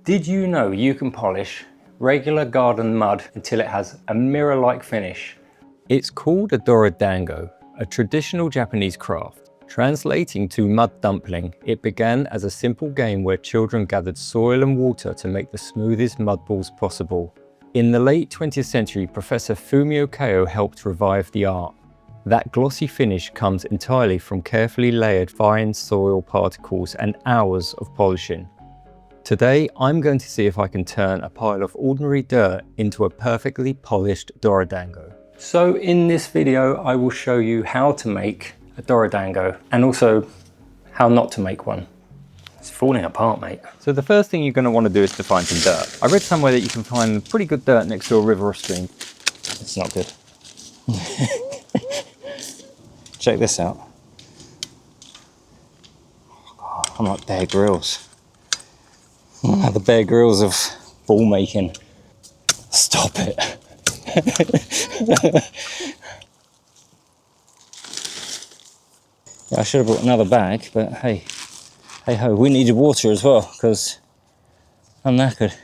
Did you know you can polish regular garden mud until it has a mirror-like finish? It's called a Dorodango, a traditional Japanese craft. Translating to mud dumpling, it began as a simple game where children gathered soil and water to make the smoothest mud balls possible. In the late 20th century, Professor Fumio Kao helped revive the art. That glossy finish comes entirely from carefully layered fine soil particles and hours of polishing. Today, I'm going to see if I can turn a pile of ordinary dirt into a perfectly polished Dorodango. So in this video, I will show you how to make a Dorodango and also how not to make one. It's falling apart, mate. So the first thing you're going to want to do is to find some dirt. I read somewhere that you can find pretty good dirt next to a river or stream. It's not good. Check this out. Oh, I'm like Bear Grylls. The Bear Grylls of ball making. Stop it. Yeah, I should have brought another bag, but hey ho, we needed water as well because I'm knackered.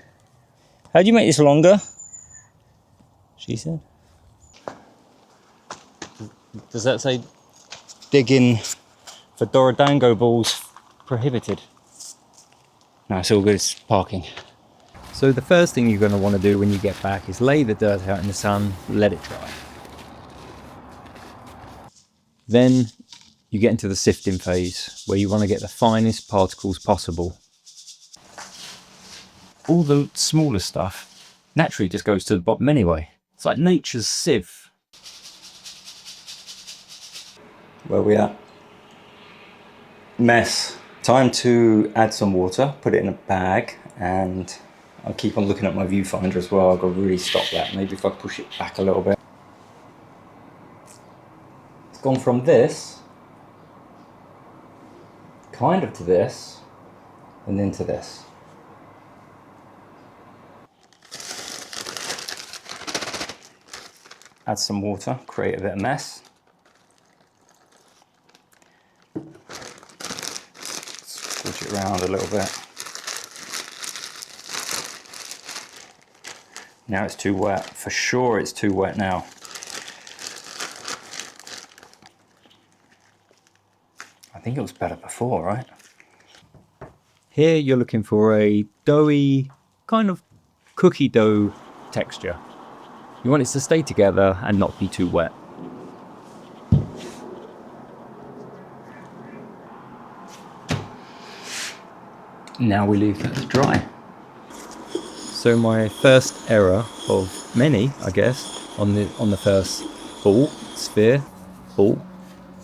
How do you make this longer? She said. Does that say digging for Dorodango balls prohibited? No, it's all good, it's parking. So the first thing you're going to want to do when you get back is lay the dirt out in the sun, let it dry. Then you get into the sifting phase where you want to get the finest particles possible. All the smaller stuff naturally just goes to the bottom anyway. It's like nature's sieve. Where are we at? Mess. Time to add some water, put it in a bag, and I'll keep on looking at my viewfinder as well. I've got to really stop that. Maybe if I push it back a little bit. It's gone from this, kind of to this, and then to this. Add some water, create a bit of mess. Switch it around a little bit. Now it's too wet. For sure it's too wet now. I think it was better before, right? Here you're looking for a doughy, kind of cookie dough texture. You want it to stay together and not be too wet. Now we leave that to dry. So my first error of many, I guess, on the first sphere ball,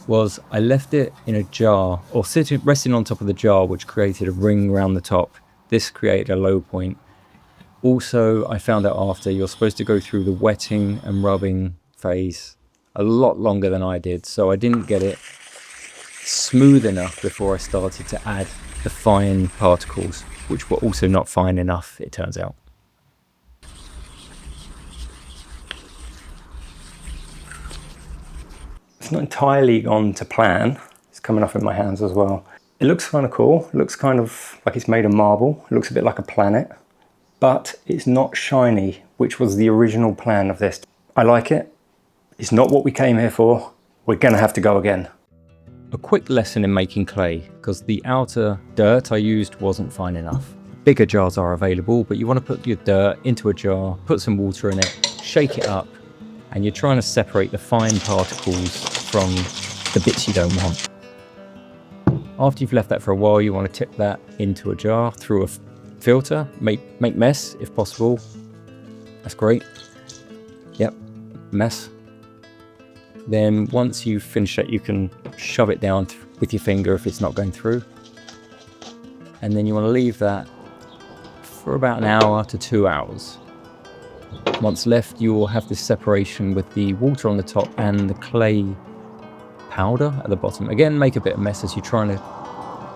was I left it in a jar, or resting on top of the jar, which created a ring around the top. This created a low point. Also, I found out after you're supposed to go through the wetting and rubbing phase a lot longer than I did, so I didn't get it smooth enough before I started to add the fine particles, which were also not fine enough, it turns out. It's not entirely gone to plan. It's coming off in my hands as well. It looks kind of cool. It looks kind of like it's made of marble. It looks a bit like a planet, but it's not shiny, which was the original plan of this. I like it. It's not what we came here for. We're gonna have to go again. A quick lesson in making clay, because the outer dirt I used wasn't fine enough. Bigger jars are available, but you want to put your dirt into a jar, put some water in it, shake it up, and you're trying to separate the fine particles from the bits you don't want. After you've left that for a while, you want to tip that into a jar through a filter, make mess if possible. That's great. Yep, mess. Then once you've finished it, you can shove it down with your finger if it's not going through. And then you want to leave that for about an hour to 2 hours. Once left, you will have this separation with the water on the top and the clay powder at the bottom. Again, make a bit of mess as you're trying to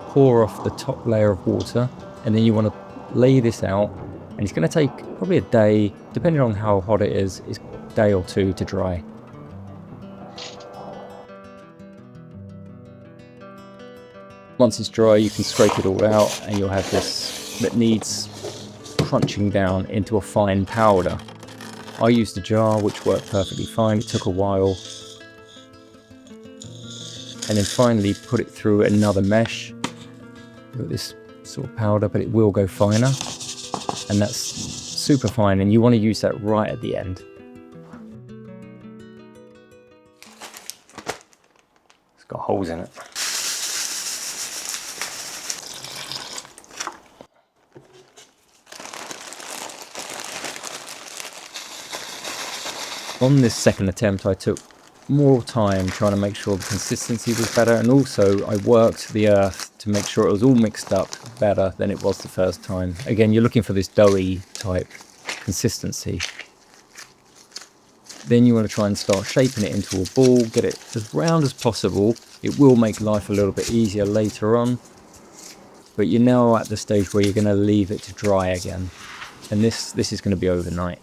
pour off the top layer of water. And then you want to lay this out. And it's going to take probably a day, depending on how hot it is, it's a day or two to dry. Once it's dry, you can scrape it all out and you'll have this that needs crunching down into a fine powder. I used a jar which worked perfectly fine. It took a while. And then finally put it through another mesh with this sort of powder, but it will go finer. And that's super fine, and you want to use that right at the end. It's got holes in it. On this second attempt, I took more time trying to make sure the consistency was better, and also I worked the earth to make sure it was all mixed up better than it was the first time. Again, you're looking for this doughy type consistency. Then you want to try and start shaping it into a ball, get it as round as possible. It will make life a little bit easier later on, but you're now at the stage where you're going to leave it to dry again, and this is going to be overnight.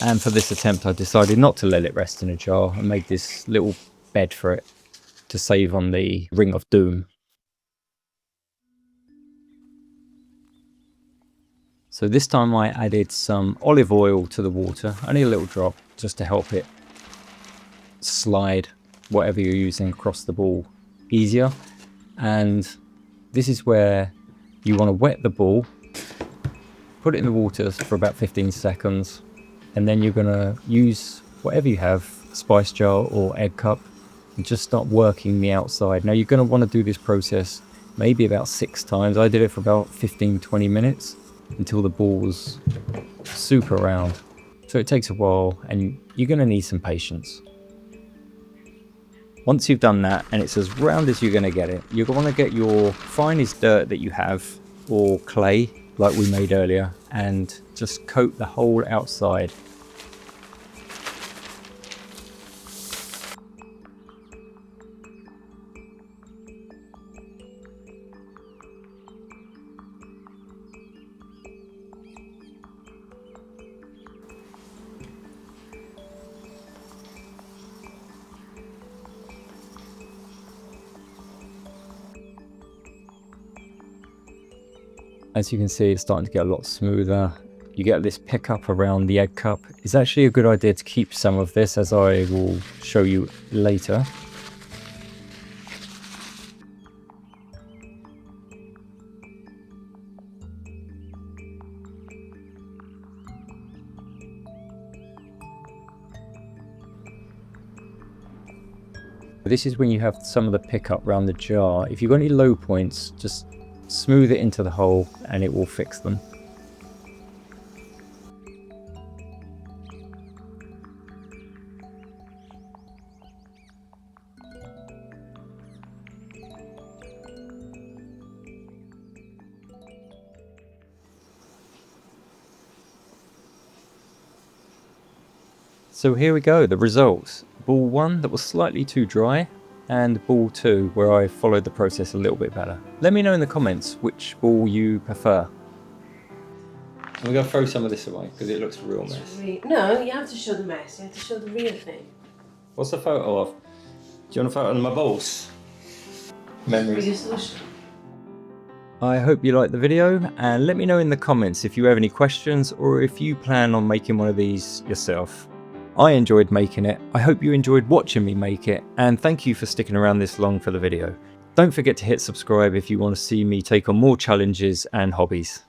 And for this attempt, I decided not to let it rest in a jar and made this little bed for it to save on the ring of doom. So this time I added some olive oil to the water, only a little drop, just to help it slide whatever you're using across the ball easier. And this is where you want to wet the ball, put it in the water for about 15 seconds. And then you're going to use whatever you have, spice jar or egg cup, and just start working the outside. Now you're going to want to do this process maybe about 6 times. I did it for about 15-20 minutes until the ball was super round. So it takes a while, and you're going to need some patience. Once you've done that and it's as round as you're going to get it, you're going to get your finest dirt that you have, or clay like we made earlier, and just coat the whole outside. As you can see, it's starting to get a lot smoother. You get this pickup around the egg cup. It's actually a good idea to keep some of this, as I will show you later. This is when you have some of the pickup around the jar. If you've got any low points, just smooth it into the hole and it will fix them. So here we go, the results. Ball 1 that was slightly too dry, and ball 2 where I followed the process a little bit better. Let me know in the comments which ball you prefer. I'm going to throw some of this away because it looks a real mess. No, you have to show the mess, you have to show the real thing. What's the photo of? Do you want a photo of my balls? Memories. I hope you liked the video, and let me know in the comments if you have any questions or if you plan on making one of these yourself. I enjoyed making it, I hope you enjoyed watching me make it, and thank you for sticking around this long for the video. Don't forget to hit subscribe if you want to see me take on more challenges and hobbies.